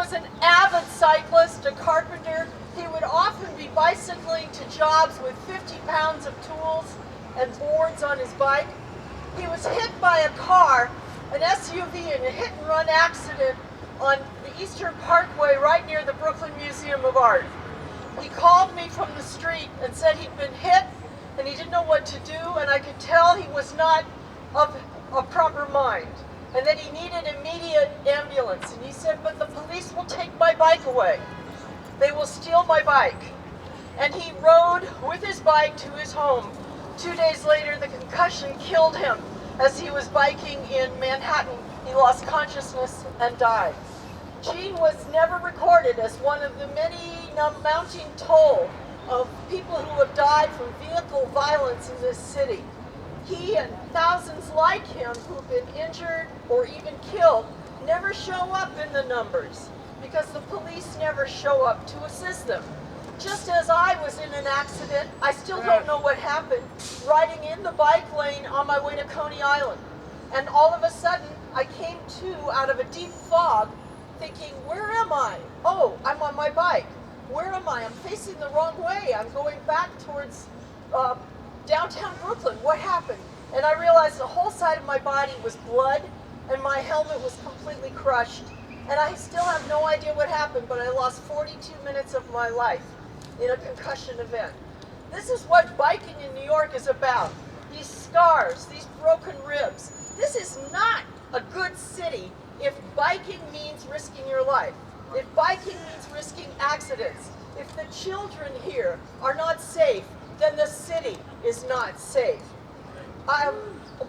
was an avid cyclist, a carpenter. He would often be bicycling to jobs with 50 pounds of tools and boards on his bike. He was hit by a car, an SUV, in a hit-and-run accident on the Eastern Parkway right near the Brooklyn Museum of Art. He called me from the street and said he'd been hit and he didn't know what to do, and I could tell he was not of a proper mind and that he needed immediate ambulance. And he said, but the police will take my bike away. They will steal my bike. And he rode with his bike to his home. 2 days later, the concussion killed him as he was biking in Manhattan. He lost consciousness and died. Gene was never recorded as one of the many mounting toll of people who have died from vehicle violence in this city. He and thousands like him who've been injured or even killed never show up in the numbers because the police never show up to assist them. Just as I was in an accident, I still don't know what happened, riding in the bike lane on my way to Coney Island. And all of a sudden, I came to out of a deep fog, thinking, where am I? Oh, I'm on my bike. Where am I? I'm facing the wrong way. I'm going back towards downtown Brooklyn. What happened? And I realized the whole side of my body was blood and my helmet was completely crushed. And I still have no idea what happened, but I lost 42 minutes of my life in a concussion event. This is what biking in New York is about. These scars, these broken ribs. This is not a good city if biking means risking your life. If biking means risking accidents. If the children here are not safe, then the city is not safe.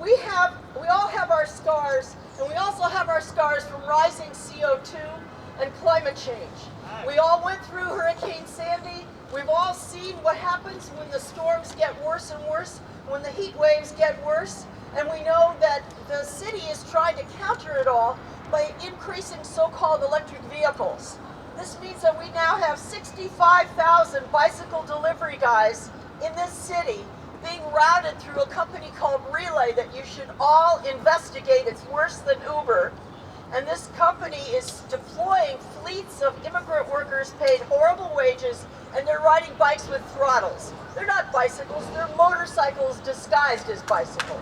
We all have our scars, and we also have our scars from rising CO2 and climate change. We all went through Hurricane Sandy. We've all seen what happens when the storms get worse and worse, when the heat waves get worse, and we know that the city is trying to counter it all by increasing so-called electric vehicles. This means that we now have 65,000 bicycle delivery guys in this city being routed through a company called Relay that you should all investigate. It's worse than Uber. And this company is deploying fleets of immigrant workers paid horrible wages, and they're riding bikes with throttles. They're not bicycles, they're motorcycles disguised as bicycles.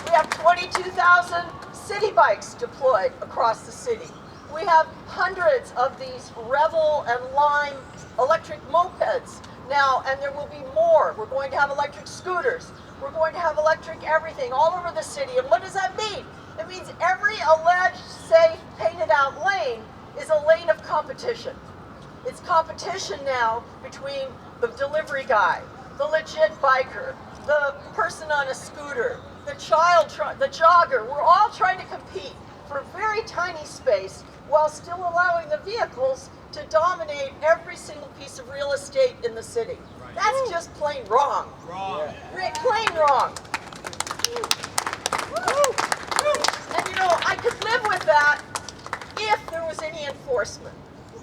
We have 22,000 city bikes deployed across the city. We have hundreds of these Revel and Lime electric mopeds now, and there will be more. We're going to have electric scooters. We're going to have electric everything all over the city. And what does that mean? It means every alleged safe, painted out lane is a lane of competition. It's competition now between the delivery guy, the legit biker, the person on a scooter, the jogger. We're all trying to compete for a very tiny space while still allowing the vehicles to dominate every single piece of real estate in the city. Right. That's just plain wrong. Wrong. Yeah. Plain wrong. And you know, I could live with that if there was any enforcement.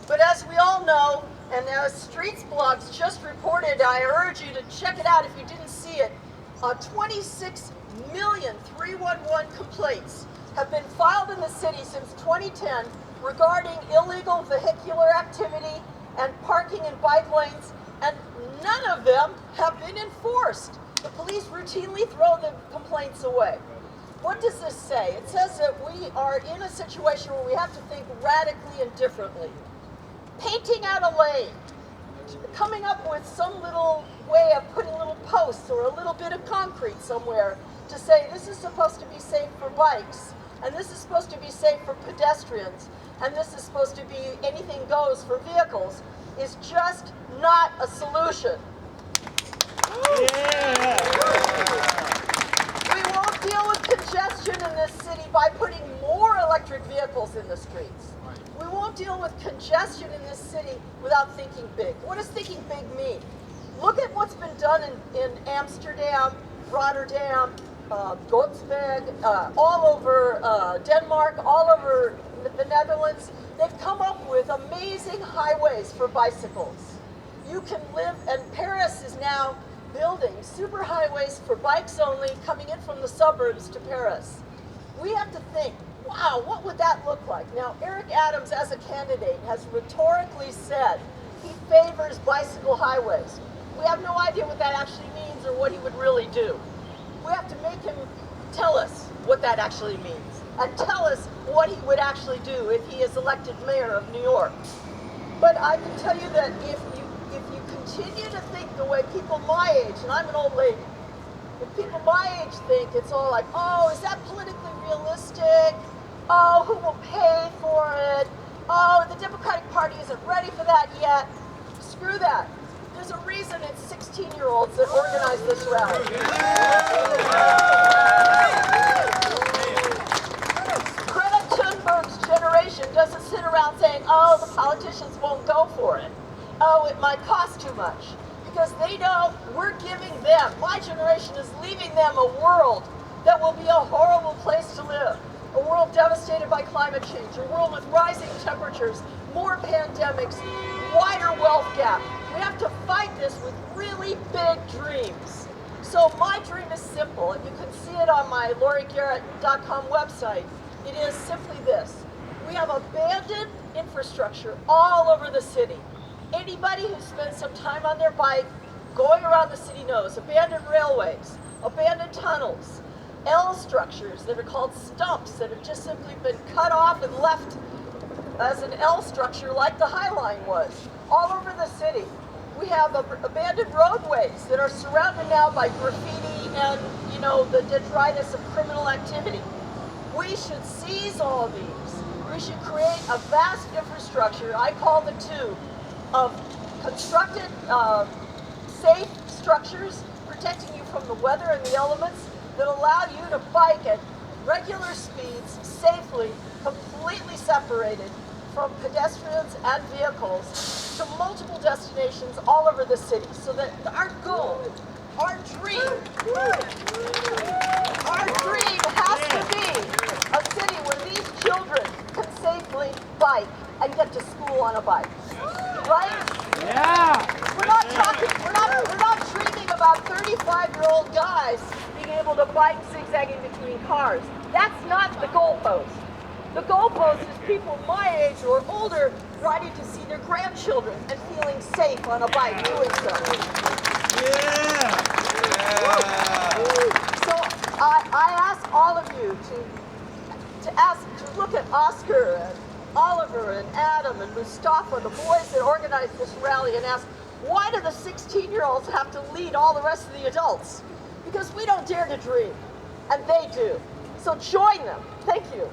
But as we all know, and as Streets Blogs just reported, I urge you to check it out if you didn't see it, 26 million 311 complaints have been filed in the city since 2010 regarding illegal vehicular activity and parking in bike lanes, and none of them have been enforced. The police routinely throw the complaints away. What does this say? It says that we are in a situation where we have to think radically and differently. Painting out a lane, coming up with some little way of putting little posts or a little bit of concrete somewhere to say this is supposed to be safe for bikes, and this is supposed to be safe for pedestrians, and this is supposed to be anything goes for vehicles, is just not a solution. Yeah. We won't deal with congestion in this city by putting more electric vehicles in the streets. We won't deal with congestion in this city without thinking big. What does thinking big mean? Look at what's been done in Amsterdam, Rotterdam, Gothenburg, all over Denmark, all over the Netherlands. They've come up with amazing highways for bicycles. You can live, and Paris is now building superhighways for bikes only coming in from the suburbs to Paris. We have to think wow, what would that look like? Now, Eric Adams, as a candidate, has rhetorically said he favors bicycle highways. We have no idea what that actually means or what he would really do. We have to make him tell us what that actually means and tell us what he would actually do if he is elected mayor of New York. But I can tell you that if you continue to think the way people my age, and I'm an old lady, if people my age think it's all like, oh, is that politically realistic? Oh, who will pay for it? Oh, the Democratic Party isn't ready for that yet. Screw that. There's a reason it's 16-year-olds that organize this rally. Greta Thunberg's generation doesn't sit around saying, oh, the politicians won't go for it. Oh, it might cost too much. Because they know we're giving them, my generation is leaving them a world that will be a horrible place to live. A world devastated by climate change, a world with rising temperatures, more pandemics, wider wealth gap. We have to fight this with really big dreams. So my dream is simple, and you can see it on my lauriegarret.com website. It is simply this. We have abandoned infrastructure all over the city. Anybody who spends some time on their bike going around the city knows abandoned railways, abandoned tunnels, L structures that are called stumps that have just simply been cut off and left as an L structure like the High Line was, all over the city. We have abandoned roadways that are surrounded now by graffiti and, you know, the detritus of criminal activity. We should seize all these. We should create a vast infrastructure, I call the two, of constructed, safe structures protecting you from the weather and the elements that allow you to bike at regular speeds safely, completely separated from pedestrians and vehicles to multiple destinations all over the city. So that our goal, our dream has to be a city where these children can safely bike and get to school on a bike. Right? Yeah. We're not dreaming about 35-year-old guys being able to bike zigzagging between cars. That's not the goalpost. The goalpost is people my age or older riding to see their grandchildren and feeling safe on a bike doing so. Yeah. So I ask all of you to look at Oscar and Oliver and Adam and Mustafa, the boys that organized this rally, and ask, why do the 16-year-olds have to lead all the rest of the adults? Because we don't dare to dream, and they do. So join them. Thank you.